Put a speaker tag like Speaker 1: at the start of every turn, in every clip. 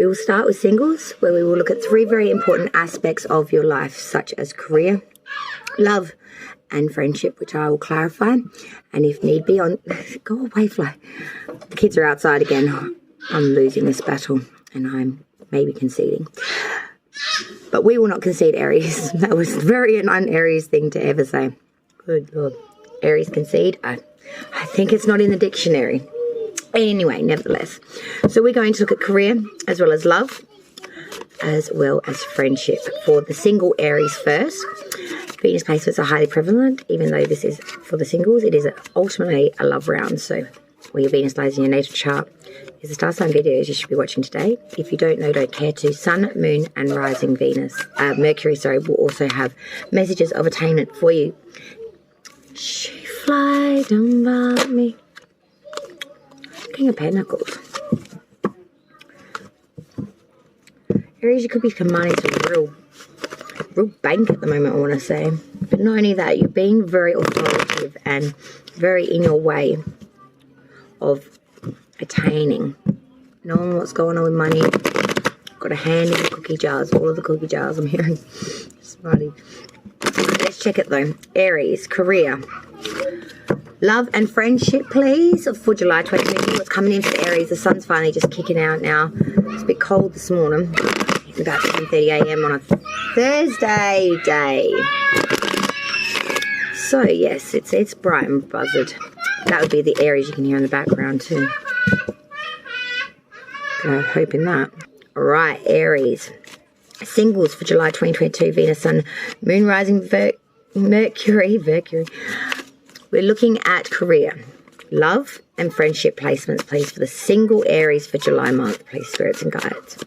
Speaker 1: We will start with singles, where we will look at 3 very important aspects of your life, such as career, love, and friendship, which I will clarify. And if need be, go away, fly. The kids are outside again. I'm losing this battle, and I'm maybe conceding. But we will not concede, Aries. That was very an un-Aries thing to ever say. Good Lord. Aries concede? I think it's not in the dictionary. Anyway, nevertheless. So we're going to look at career as well as love, as well as friendship. For the single Aries first, Venus placements are highly prevalent. Even though this is for the singles, it is ultimately a love round. So where your Venus lies in your natal chart is the star sign videos you should be watching today. If you don't know, don't care to. Sun, Moon, and Rising Mercury, will also have messages of attainment for you. She fly, don't bother me. King of Pentacles. Aries, you could be commanding some real bank at the moment, I want to say. But not only that, you're being very authoritative and very in your way of attaining. Knowing what's going on with money. Got a hand in the cookie jars. All of the cookie jars I'm hearing. Smarty. Let's check it though. Aries, career. Love and friendship, please, for July 2022. What's coming in for the Aries? The sun's finally just kicking out now. It's a bit cold this morning. It's about 7:30 a.m. on a Thursday day. So, yes, it's bright and buzzard. That would be the Aries you can hear in the background, too. Hoping that. All right, Aries. Singles for July 2022. Venus, Sun, Moon, Rising, Mercury. We're looking at career, love, and friendship placements, please, for the single Aries for July month, please, spirits and guides.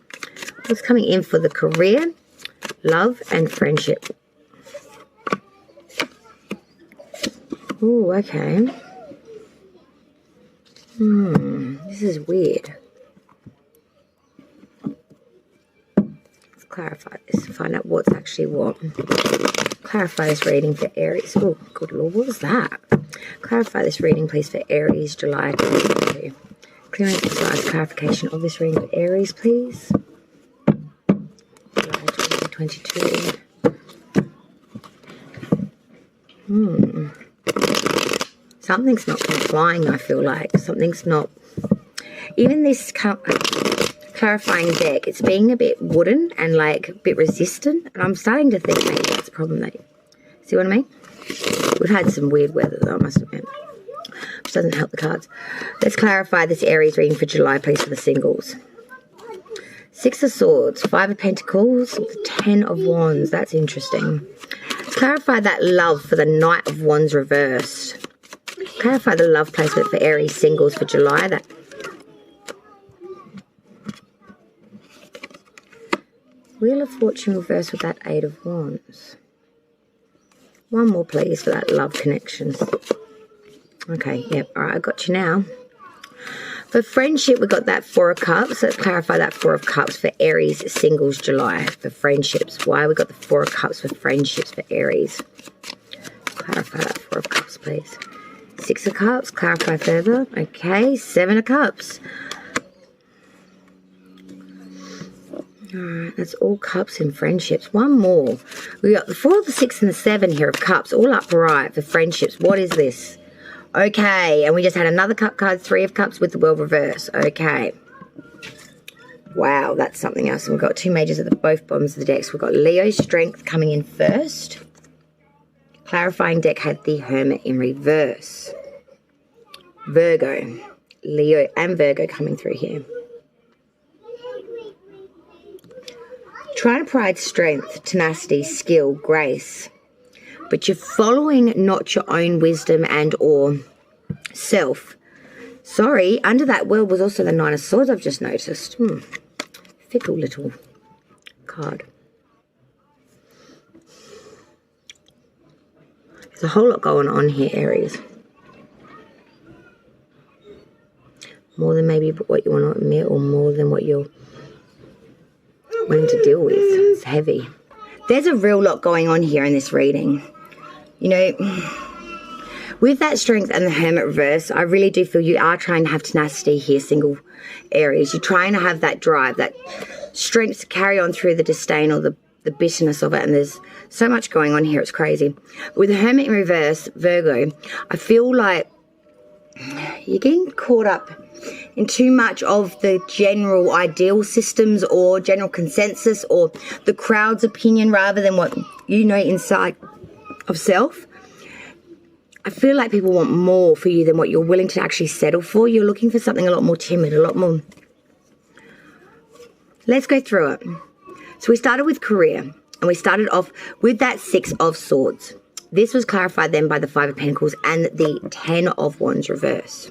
Speaker 1: What's coming in for the career, love, and friendship? Oh, okay. This is weird. Let's clarify this, find out what's actually what. Clarify this reading for Aries. Oh, good Lord, what was that? Clarify this reading, please, for Aries, July 2022. Clear and concise clarification of this reading for Aries, please. July 2022. Something's not complying, I feel like. Something's not... Even this clarifying deck, it's being a bit wooden and like a bit resistant, and I'm starting to think maybe that's a problem there. See what I mean? We've had some weird weather though, I must admit, which doesn't help the cards. Let's clarify this Aries reading for July, please, for the singles. 6 of Swords, 5 of Pentacles, 10 of Wands. That's interesting. Clarify that love for the Knight of Wands reversed. Clarify the love placement for Aries singles for July. That Wheel of Fortune reversed with that 8 of Wands. One more, please, for that love connection. Okay, yep. All right, I got you now. For friendship, we got that 4 of Cups. Let's clarify that 4 of Cups for Aries singles July for friendships. Why we got the 4 of Cups for friendships for Aries? Clarify that 4 of Cups, please. 6 of Cups. Clarify further. Okay, 7 of Cups. Alright, that's all cups in friendships. One more. We got the 4, the 6, and the 7 here of cups, all upright for friendships. What is this? Okay, and we just had another cup card, 3 of cups with the world reverse. Okay. Wow, that's something else. And we've got 2 majors at both bottoms of the decks. We've got Leo's strength coming in first. Clarifying deck had the Hermit in reverse. Virgo. Leo and Virgo coming through here. Trying to provide strength, tenacity, skill, grace. But you're following not your own wisdom and or self. Sorry, under that world was also the 9 of Swords, I've just noticed. Fickle little card. There's a whole lot going on here, Aries. More than maybe what you want to admit, or more than what you're willing to deal with. It's heavy. There's a real lot going on here in this reading. You know, With that Strength and the Hermit reverse, I really do feel you are trying to have tenacity here, single Aries. You're trying to have that drive, that strength to carry on through the disdain or the bitterness of it, and there's so much going on here, it's crazy. With the Hermit in reverse, Virgo, I feel like you're getting caught up in too much of the general ideal systems or general consensus or the crowd's opinion rather than what you know inside of self. I feel like people want more for you than what you're willing to actually settle for. You're looking for something a lot more timid, a lot more. Let's go through it. So we started with career, and we started off with that 6 of Swords. This was clarified then by the 5 of Pentacles and the 10 of Wands reverse.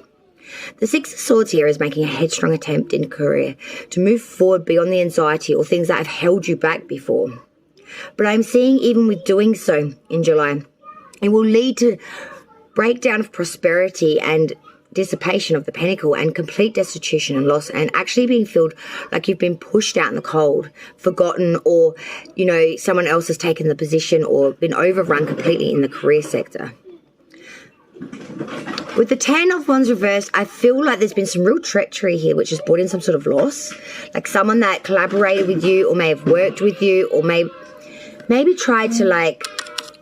Speaker 1: The 6 of Swords here is making a headstrong attempt in career to move forward beyond the anxiety or things that have held you back before. But I'm seeing even with doing so in July, it will lead to breakdown of prosperity and dissipation of the pentacle and complete destitution and loss, and actually being felt like you've been pushed out in the cold, forgotten, or, you know, someone else has taken the position or been overrun completely in the career sector. With the 10 of Wands reversed, I feel like there's been some real treachery here, which has brought in some sort of loss. Like someone that collaborated with you or may have worked with you or maybe tried to like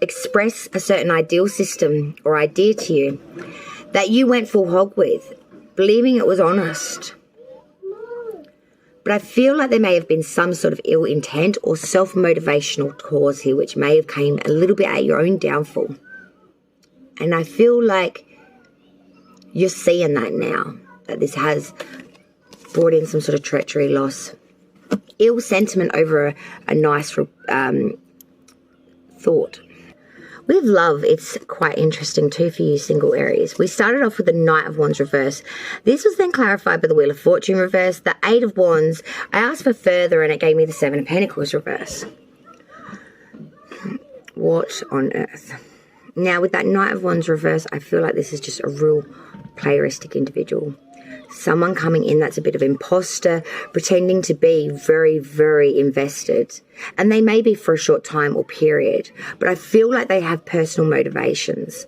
Speaker 1: express a certain ideal system or idea to you that you went full hog with, believing it was honest. But I feel like there may have been some sort of ill intent or self-motivational cause here, which may have came a little bit at your own downfall. And I feel like you're seeing that now, that this has brought in some sort of treachery, loss, ill sentiment over a nice thought. With love, it's quite interesting too for you single Aries. We started off with the Knight of Wands reverse. This was then clarified by the Wheel of Fortune reverse, the 8 of Wands. I asked for further and it gave me the 7 of Pentacles reverse. What on earth? Now with that Knight of Wands reverse, I feel like this is just a real playeristic individual. Someone coming in that's a bit of imposter, pretending to be very, very invested. And they may be for a short time or period, but I feel like they have personal motivations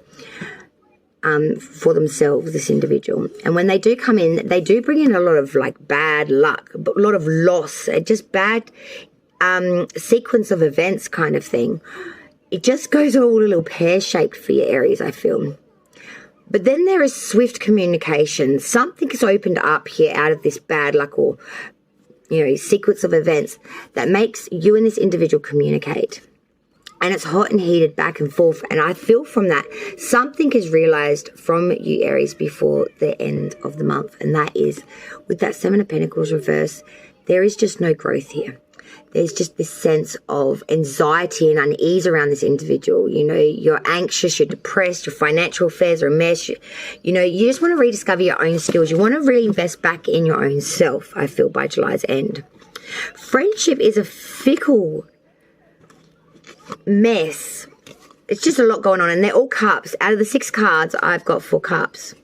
Speaker 1: for themselves, this individual. And when they do come in, they do bring in a lot of like bad luck, but a lot of loss, just bad sequence of events kind of thing. It just goes all a little pear-shaped for you, Aries, I feel. But then there is swift communication. Something is opened up here out of this bad luck or, you know, sequence of events that makes you and this individual communicate. And it's hot and heated back and forth. And I feel from that, something is realized from you, Aries, before the end of the month. And that is, with that 7 of Pentacles reverse, there is just no growth here. There's just this sense of anxiety and unease around this individual. You know, you're anxious, you're depressed, your financial affairs are a mess. You know, you just want to rediscover your own skills. You want to really invest back in your own self, I feel, by July's end. Friendship is a fickle mess. It's just a lot going on, and they're all cups. Out of the 6 cards, I've got 4 cups.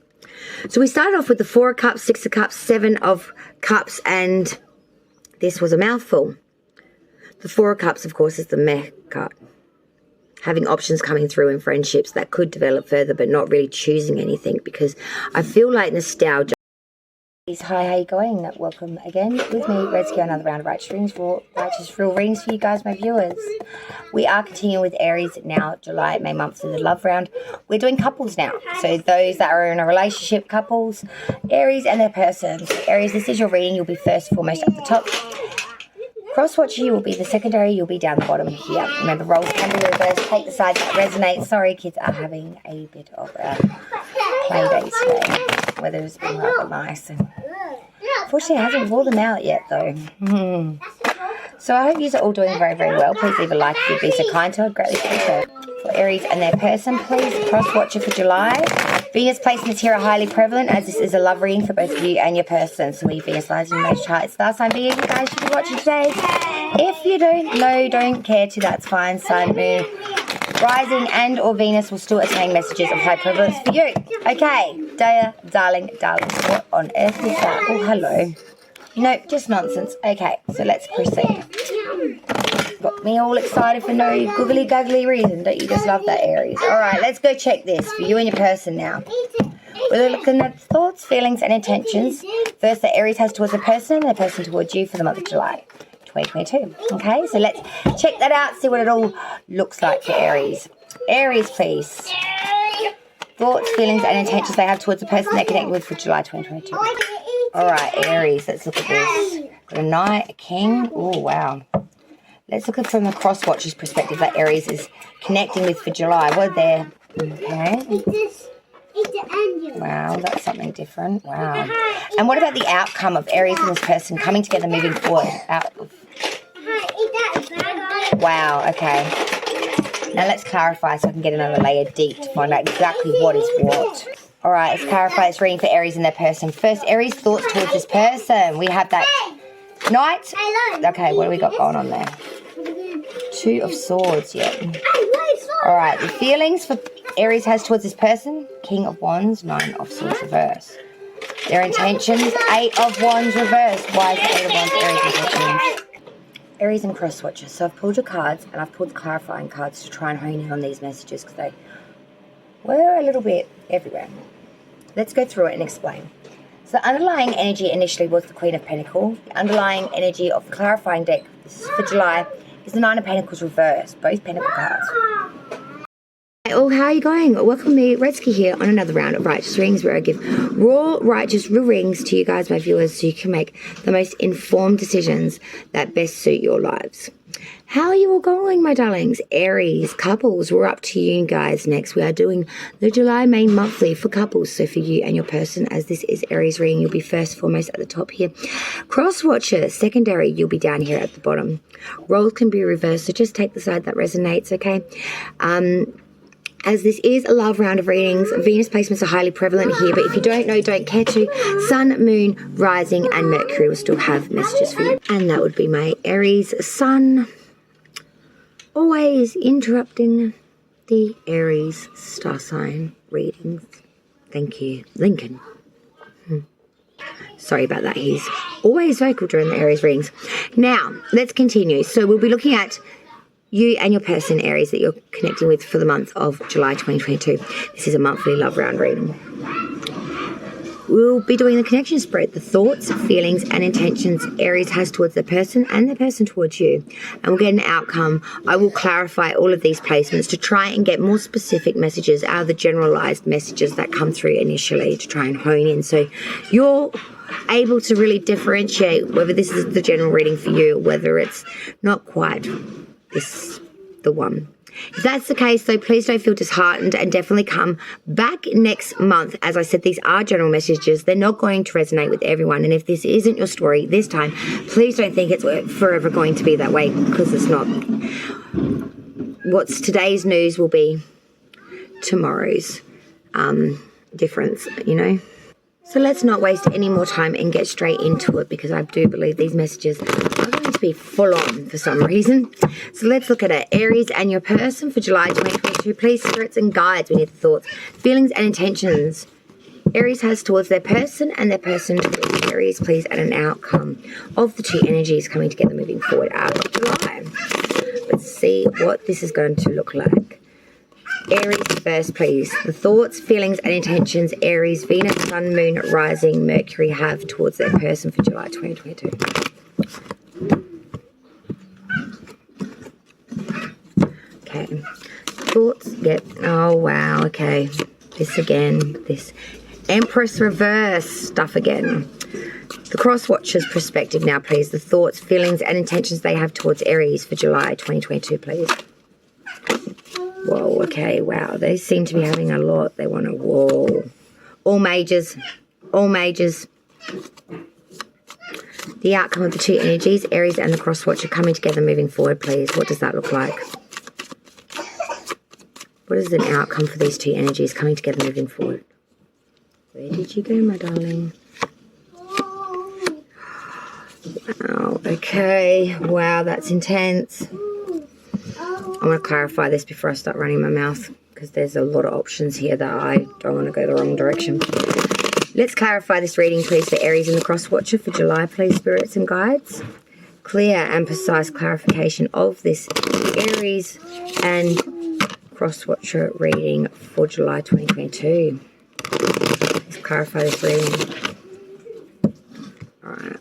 Speaker 1: So we started off with the 4 of Cups, 6 of Cups, 7 of Cups, and this was a mouthful. The 4 of Cups, of course, is the meh card. Having options coming through in friendships that could develop further, but not really choosing anything, because I feel like nostalgia. Hi, how you going? Welcome again with me, Redsky, another round of Righteous Real Readings for you guys, my viewers. We are continuing with Aries now, July, May month, in the love round. We're doing couples now. So those that are in a relationship, couples, Aries and their person. So Aries, this is your reading. You'll be first and foremost at the top. Crosswatch here will be the secondary. You'll be down the bottom here. Remember, roles can be reversed. Take the side that resonates. Sorry, kids are having a bit of a play day today. Weather's been rather nice. Unfortunately, it hasn't ruled them out yet, though. So I hope you are all doing very, very well. Please leave a like if you'd be so kind to. I'd greatly appreciate it. For Aries and their person, please cross-watch it for July. Venus placements here are highly prevalent, as this is a love reading for both you and your person. So we Venus lies in your major chart. It's the last sign being you guys should be watching today. If you don't care to, that's fine. Sun, moon, rising and or Venus will still attain messages of high prevalence for you. Okay, Daya, darling, what on earth is that? Oh, hello. You know, just nonsense. Okay, so let's proceed. Got me all excited for no googly googly reason. Don't you just love that, Aries? Alright, let's go check this for you and your person now. We're looking at thoughts, feelings, and intentions. First, the Aries has towards a person and the person towards you for the month of July 2022. Okay, so let's check that out, see what it all looks like for Aries. Aries, please. Thoughts, feelings, and intentions they have towards the person they're connected with for July 2022. Alright, Aries, let's look at this. Got a Knight, a King. Oh, wow. Let's look at it from the cross-watcher's perspective that Aries is connecting with for July. What are their... Okay. Wow, that's something different. Wow. And what about the outcome of Aries and this person coming together, moving forward? Wow, okay. Now let's clarify so I can get another layer deep to find out exactly what is what. All right, let's clarify this reading for Aries and their person. First, Aries' thoughts towards this person. We have that Knight. Okay, what do we got going on there? Two of Swords, yeah. All right, the feelings for Aries has towards this person. King of Wands, Nine of Swords reverse. Their intentions, Eight of Wands reverse. Why is the Eight of Wands Aries' intentions? Aries and cross watchers. So I've pulled your cards and I've pulled the clarifying cards to try and hone in on these messages because they were a little bit everywhere. Let's go through it and explain. So the underlying energy initially was the Queen of Pentacles. The underlying energy of the clarifying deck, this is for July, is the Nine of Pentacles reverse, both Pentacle cards. Oh, how are you going? Welcome me, Redsky here on another round of Righteous Readings where I give raw, righteous, real readings to you guys, my viewers, so you can make the most informed decisions that best suit your lives. How are you all going, my darlings? Aries, couples, we're up to you guys next. We are doing the July main monthly for couples. So for you and your person, as this is Aries reading, you'll be first foremost at the top here. Cross watcher, secondary, you'll be down here at the bottom. Roles can be reversed, so just take the side that resonates, okay? As this is a love round of readings, Venus placements are highly prevalent here, but if you don't know, don't care to, Sun, Moon, Rising, and Mercury will still have messages for you. And that would be my Aries Sun, always interrupting the Aries star sign readings. Thank you, Lincoln. Sorry about that, he's always vocal during the Aries readings. Now, let's continue. So we'll be looking at you and your person, Aries, that you're connecting with for the month of July 2022. This is a monthly love round reading. We'll be doing the connection spread, the thoughts, feelings, and intentions Aries has towards their person and their person towards you. And we'll get an outcome. I will clarify all of these placements to try and get more specific messages out of the generalized messages that come through initially to try and hone in. So you're able to really differentiate whether this is the general reading for you, whether it's not quite the one. If that's the case, though, please don't feel disheartened and definitely come back next month. As I said, these are general messages. They're not going to resonate with everyone. And if this isn't your story this time, please don't think it's forever going to be that way, because it's not. What's today's news will be tomorrow's difference, you know. So let's not waste any more time and get straight into it, because I do believe these messages are going to be full on for some reason. So let's look at it. Aries and your person for July 2022. Please, spirits and guides, we need the thoughts, feelings and intentions Aries has towards their person and their person towards Aries, please, and an outcome of the two energies coming together moving forward out of July. Let's see what this is going to look like. Aries first, please. The thoughts, feelings, and intentions Aries, Venus, Sun, Moon, Rising, Mercury have towards their person for July 2022. Okay. Thoughts, yep. Oh, wow, okay. This again. This Empress reverse stuff again. The cross watcher's perspective now, please. The thoughts, feelings, and intentions they have towards Aries for July 2022, please. Whoa, okay, wow. They seem to be having a lot. They want to, whoa. All majors. All majors. The outcome of the two energies, Aries and the cross watcher coming together moving forward, please. What does that look like? What is an outcome for these two energies coming together moving forward? Where did you go, my darling? Wow, okay. Wow, that's intense. I want to clarify this before I start running my mouth, because there's a lot of options here that I don't want to go the wrong direction. Let's clarify this reading, please, for Aries and the cross watcher for July, please, spirits and guides. clear and precise clarification of this Aries and cross-watcher reading for July 2022. Let's clarify this reading. Alright,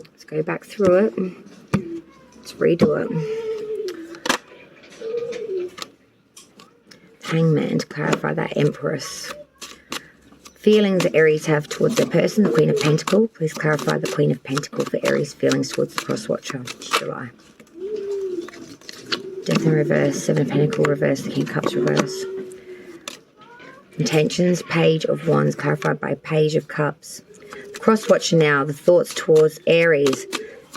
Speaker 1: let's go back through it. Let's redo it. Hangman to clarify that Empress. Feelings Aries have towards their person, the Queen of Pentacles. Please clarify the Queen of Pentacles for Aries' feelings towards the cross-watcher, July. Death in reverse, Seven of Pentacles reverse, the King of Cups reverse. Intentions, Page of Wands, clarified by Page of Cups. The cross-watcher now, the thoughts towards Aries.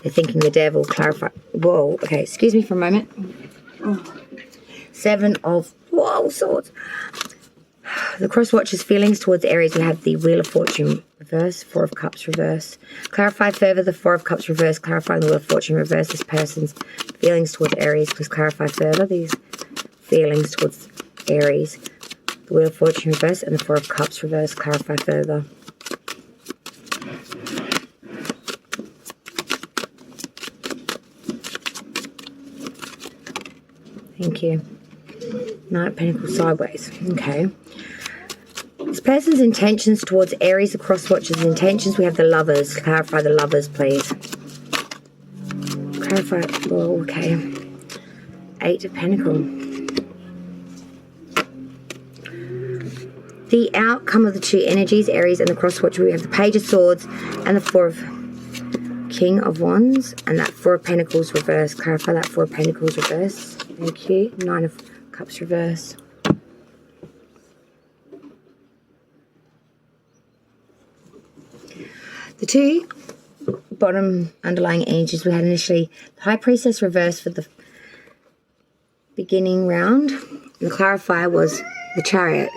Speaker 1: They're thinking the devil, clarify. Whoa, okay, excuse me for a moment. Oh. Seven of, whoa, swords. The cross-watcher's feelings towards Aries, we have the Wheel of Fortune reverse, Four of Cups reverse. Clarify further the Four of Cups reverse, clarifying the Wheel of Fortune reverse, this person's feelings towards Aries. Please clarify further these feelings towards Aries. The Wheel of Fortune reverse and the Four of Cups reverse, clarify further. Thank you. Knight of Pentacles sideways. Okay. This person's intentions towards Aries, the cross-watcher's intentions. We have the Lovers. Clarify the Lovers, please. Clarify. Oh, okay. Eight of Pentacles. The outcome of the two energies, Aries and the cross-watcher, we have the Page of Swords and the Four of King of Wands. And that Four of Pentacles reverse. Clarify that Four of Pentacles reverse. Thank you. Nine of Cups reverse. The two bottom underlying energies we had initially, the High Priestess reverse for the beginning round. And the clarifier was the Chariot.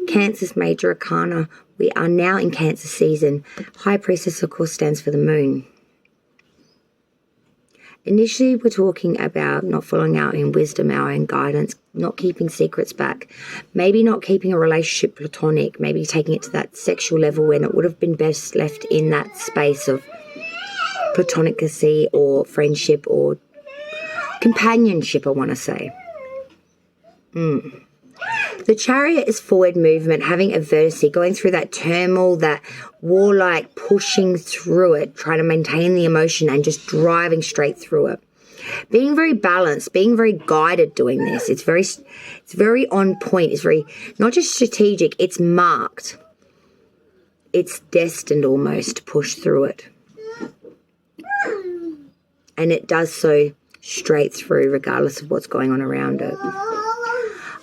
Speaker 1: Cancer's major arcana. We are now in Cancer season. High Priestess, of course, stands for the moon. Initially, we're talking about not following out in wisdom, our in guidance, not keeping secrets back, maybe not keeping a relationship platonic, maybe taking it to that sexual level when it would have been best left in that space of platonicacy or friendship or companionship, I want to say. The Chariot is forward movement, having adversity, going through that turmoil, that warlike pushing through it, trying to maintain the emotion and just driving straight through it. Being very balanced, being very guided doing this. It's very on point. It's very, not just strategic, it's marked. It's destined almost to push through it. And it does so straight through regardless of what's going on around it.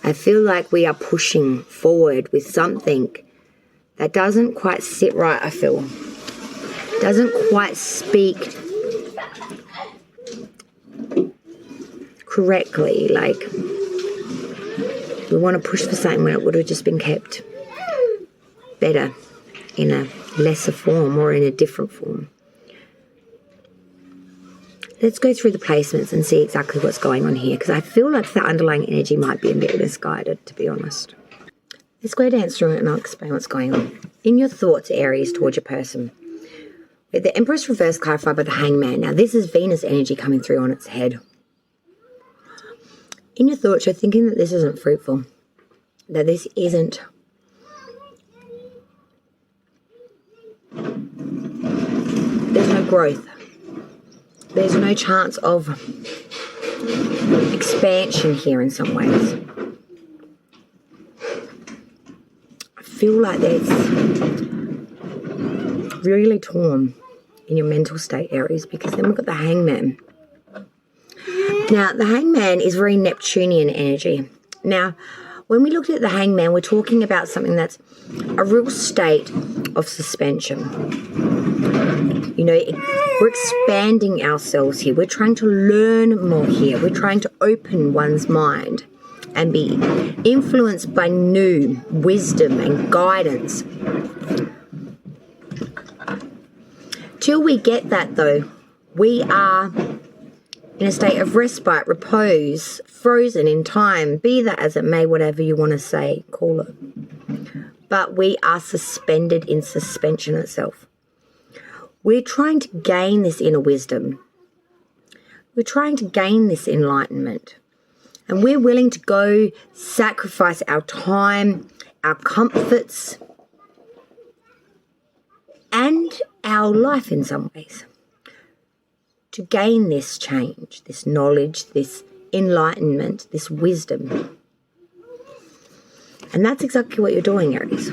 Speaker 1: I feel like we are pushing forward with something that doesn't quite sit right, I feel. Doesn't quite speak correctly. Like, we want to push for something when it would have just been kept better in a lesser form or in a different form. Let's go through the placements and see exactly what's going on here, because I feel like the underlying energy might be a bit misguided, to be honest. Let's go dance through it and I'll explain what's going on. In your thoughts, Aries, towards your person, with the Empress reverse clarified by the Hangman. Now, this is Venus energy coming through on its head. In your thoughts, you're thinking that this isn't fruitful, that this isn't there's no growth. There's no chance of expansion here in some ways. I feel like there's really torn in your mental state, Aries, because then we've got the Hangman. Now, the Hangman is very Neptunian energy. Now, when we looked at the Hangman, we're talking about something that's a real state of suspension. You know, we're expanding ourselves here. We're trying to learn more here. We're trying to open one's mind and be influenced by new wisdom and guidance. Till we get that, though, we are in a state of respite, repose, frozen in time, be that as it may, whatever you want to say, call it. But we are suspended in suspension itself. We're trying to gain this inner wisdom. We're trying to gain this enlightenment. And we're willing to go sacrifice our time, our comforts, and our life in some ways to gain this change, this knowledge, this enlightenment, this wisdom. And that's exactly what you're doing, Aries.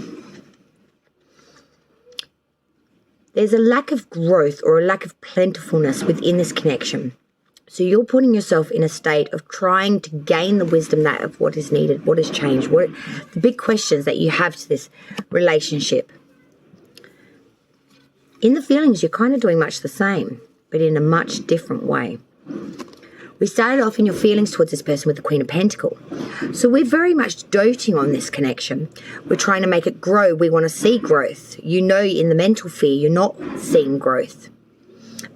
Speaker 1: There's a lack of growth or a lack of plentifulness within this connection. So you're putting yourself in a state of trying to gain the wisdom that of what is needed, what has changed, what the big questions that you have to this relationship. In the feelings, you're kind of doing much the same, but in a much different way. We started off in your feelings towards this person with the Queen of Pentacles. So we're very much doting on this connection. We're trying to make it grow. We want to see growth. You know, in the mental fear, you're not seeing growth.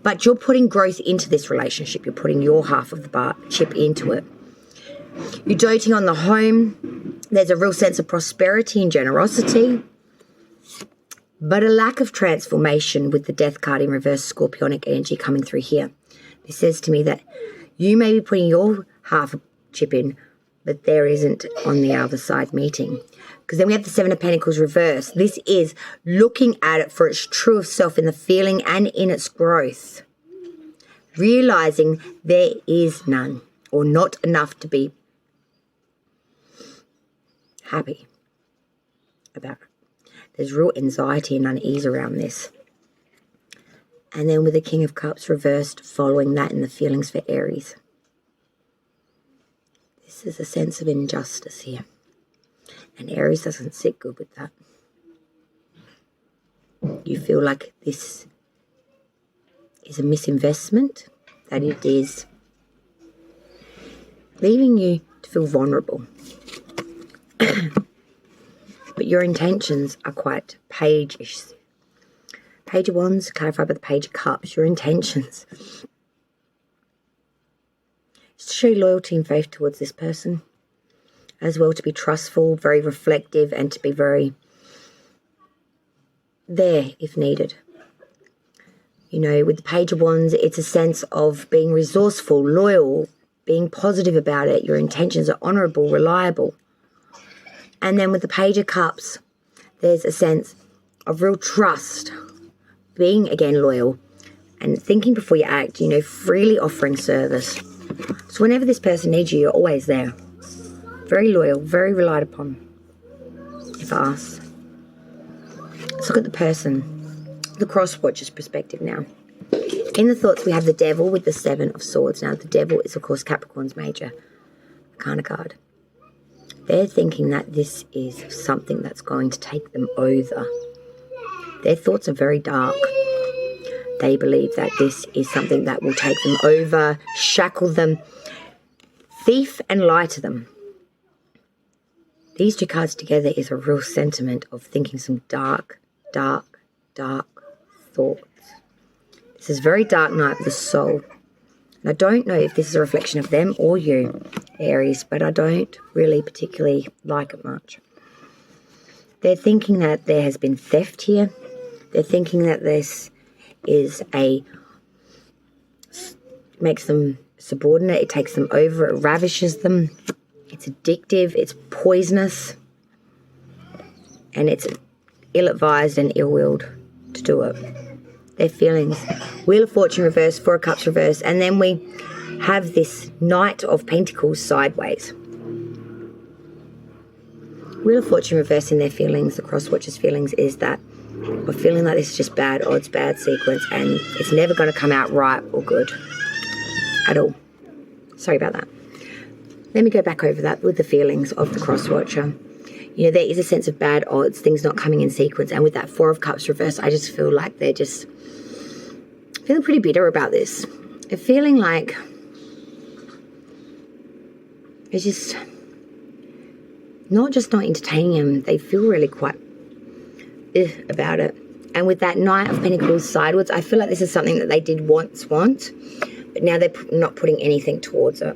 Speaker 1: But you're putting growth into this relationship. You're putting your half of the chip into it. You're doting on the home. There's a real sense of prosperity and generosity. But a lack of transformation with the Death card in reverse, Scorpionic energy coming through here. This says to me that you may be putting your half chip in, but there isn't on the other side meeting. Because then we have the Seven of Pentacles reverse. This is looking at it for its true self in the feeling and in its growth. Realizing there is none or not enough to be happy about it. There's real anxiety and unease around this. And then with the King of Cups reversed, following that in the feelings for Aries. This is a sense of injustice here. And Aries doesn't sit good with that. You feel like this is a misinvestment, that it is leaving you to feel vulnerable. But your intentions are quite page-ish. Page of Wands, clarified by the Page of Cups. Your intentions is to show loyalty and faith towards this person. As well, to be trustful, very reflective, and to be very there if needed. You know, with the Page of Wands, it's a sense of being resourceful, loyal, being positive about it. Your intentions are honourable, reliable. And then with the Page of Cups, there's a sense of real trust, being, again, loyal, and thinking before you act, you know, freely offering service. So whenever this person needs you, you're always there. Very loyal, very relied upon, if asked. Let's look at the person, the cross-watcher's perspective now. In the thoughts, we have the Devil with the Seven of Swords. Now, the Devil is, of course, Capricorn's major arcana card. They're thinking that this is something that's going to take them over. Their thoughts are very dark. They believe that this is something that will take them over, shackle them, thief and lie to them. These two cards together is a real sentiment of thinking some dark, dark, dark thoughts. This is very dark night of the soul. And I don't know if this is a reflection of them or you, Aries, but I don't really particularly like it much. They're thinking that there has been theft here. They're thinking that this is makes them subordinate. It takes them over. It ravishes them. It's addictive, it's poisonous, and it's ill-advised and ill-willed to do it. Their feelings. Wheel of Fortune reverse, Four of Cups reverse, and then we have this Knight of Pentacles sideways. Wheel of Fortune reverse in their feelings, the cross-watcher's feelings, is that we're feeling like this is just bad odds, bad sequence, and it's never going to come out right or good at all. Sorry about that. Let me go back over that with the feelings of the cross-watcher. You know, there is a sense of bad odds, things not coming in sequence. And with that Four of Cups reverse, I just feel like they're just feeling pretty bitter about this. They're feeling like it's just not entertaining them. They feel really quite about it. And with that Knight of Pentacles sideways, I feel like this is something that they did once want, but now they're not putting anything towards it.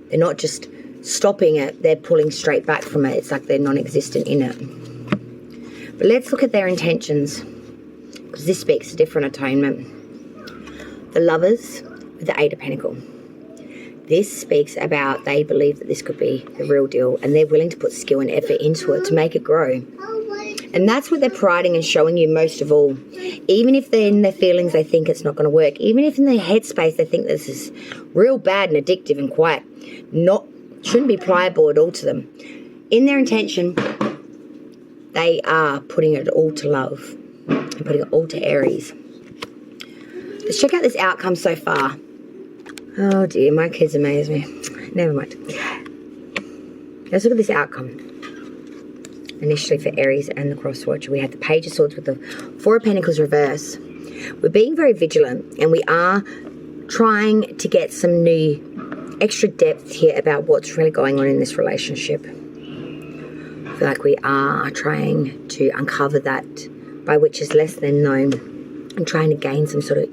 Speaker 1: They're not just stopping it, they're pulling straight back from it. It's like they're non-existent in it. But let's look at their intentions, because this speaks a different atonement. The Lovers, with the Eight of Pentacles. This speaks about they believe that this could be the real deal, and they're willing to put skill and effort into it to make it grow. And that's what they're priding and showing you most of all. Even if they're in their feelings, they think it's not going to work. Even if in their headspace, they think this is real bad and addictive and quite shouldn't be pliable at all to them. In their intention, they are putting it all to love and putting it all to Aries. Let's check out this outcome so far. Oh dear, my kids amaze me. Never mind. Let's look at this outcome. Initially for Aries and the Cross Watcher, we had the Page of Swords with the Four of Pentacles reverse. We're being very vigilant, and we are trying to get some new extra depth here about what's really going on in this relationship. I feel like we are trying to uncover that by which is less than known, and trying to gain some sort of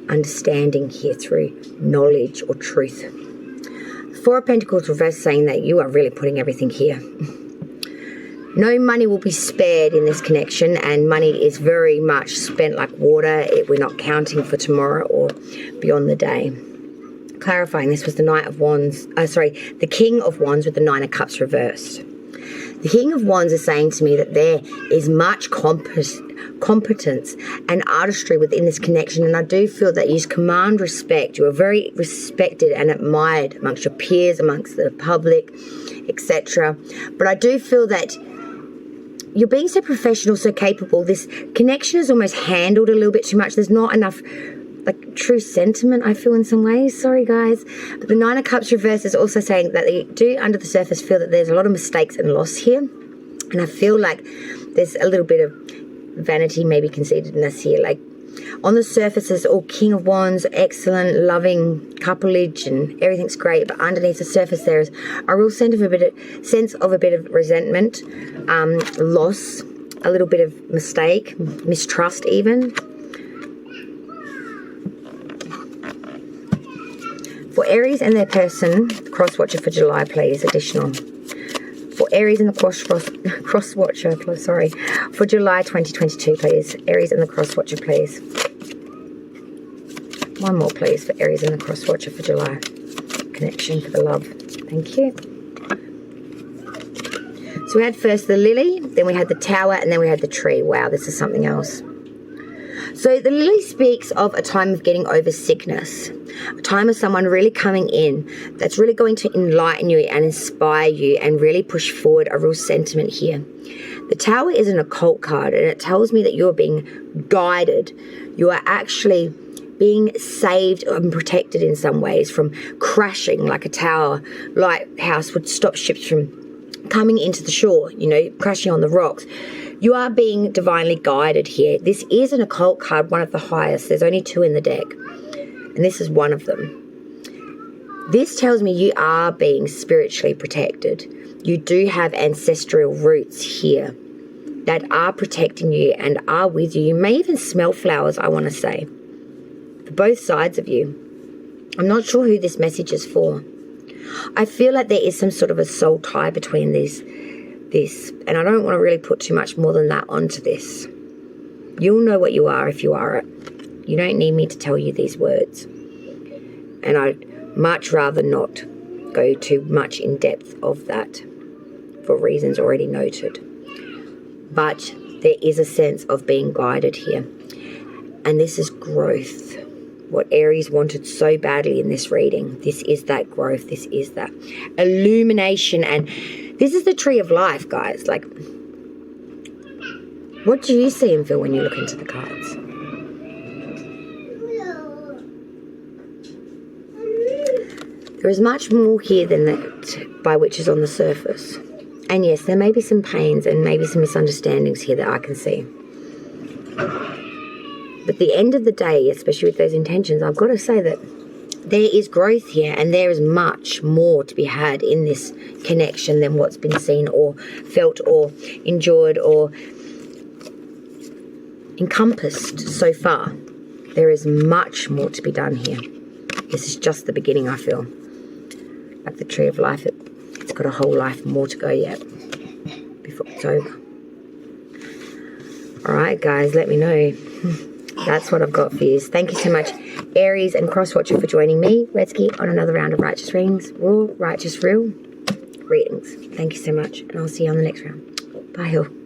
Speaker 1: understanding here through knowledge or truth. Four of Pentacles reverse, saying that you are really putting everything here. No money will be spared in this connection, and money is very much spent like water. We're not counting for tomorrow or beyond the day. Clarifying, this was the Knight of Wands, the King of Wands with the Nine of Cups reversed. The King of Wands is saying to me that there is much competence and artistry within this connection, and I do feel that you command respect. You are very respected and admired amongst your peers, amongst the public, etc. But I do feel that you're being so professional, so capable. This connection is almost handled a little bit too much. There's not enough like true sentiment, I feel, in some ways. Sorry guys, but the Nine of Cups reverse is also saying that they do under the surface feel that there's a lot of mistakes and loss here, and I feel like there's a little bit of vanity, maybe conceitedness here. Like on the surface is all King of Wands, excellent, loving couplage, and everything's great, but underneath the surface there is a real sense of a bit of resentment, loss, a little bit of mistake, mistrust even. For Aries and their person, Cross Watcher for July, please, additional. For Aries and the Cross Watcher, sorry, for July 2022, please. Aries and the Cross Watcher, please. One more, please, for Aries and the Cross Watcher for July. Connection for the love. Thank you. So we had first the Lily, then we had the Tower, and then we had the Tree. Wow, this is something else. So the Lily speaks of a time of getting over sickness, a time of someone really coming in that's really going to enlighten you and inspire you and really push forward a real sentiment here. The Tower is an occult card, and it tells me that you're being guided. You are actually being saved and protected in some ways from crashing, like a tower lighthouse would stop ships from coming into the shore, you know, crashing on the rocks. You are being divinely guided here. This is an occult card, one of the highest. There's only two in the deck, and this is one of them. This tells me you are being spiritually protected. You do have ancestral roots here that are protecting you and are with you. You may even smell flowers, I want to say, for both sides of you. I'm not sure who this message is for. I feel like there is some sort of a soul tie between this, and I don't want to really put too much more than that onto this. You'll know what you are if you are it. You don't need me to tell you these words. And I'd much rather not go too much in depth of that for reasons already noted. But there is a sense of being guided here. And this is growth. What Aries wanted so badly in this reading. This is that growth. This is that illumination. And this is the tree of life, guys. Like, what do you see and feel when you look into the cards? There is much more here than that by which is on the surface. And yes, there may be some pains and maybe some misunderstandings here that I can see. But at the end of the day, especially with those intentions, I've got to say that there is growth here, and there is much more to be had in this connection than what's been seen or felt or endured or encompassed so far. There is much more to be done here. This is just the beginning, I feel. Like the tree of life, it's got a whole life more to go yet before it's over. All right, guys, let me know. That's what I've got for you. Thank you so much, Aries and Cross Watcher, for joining me, Redsky, on another round of Righteous Readings, Raw, Righteous Real readings. Thank you so much, and I'll see you on the next round. Bye, all.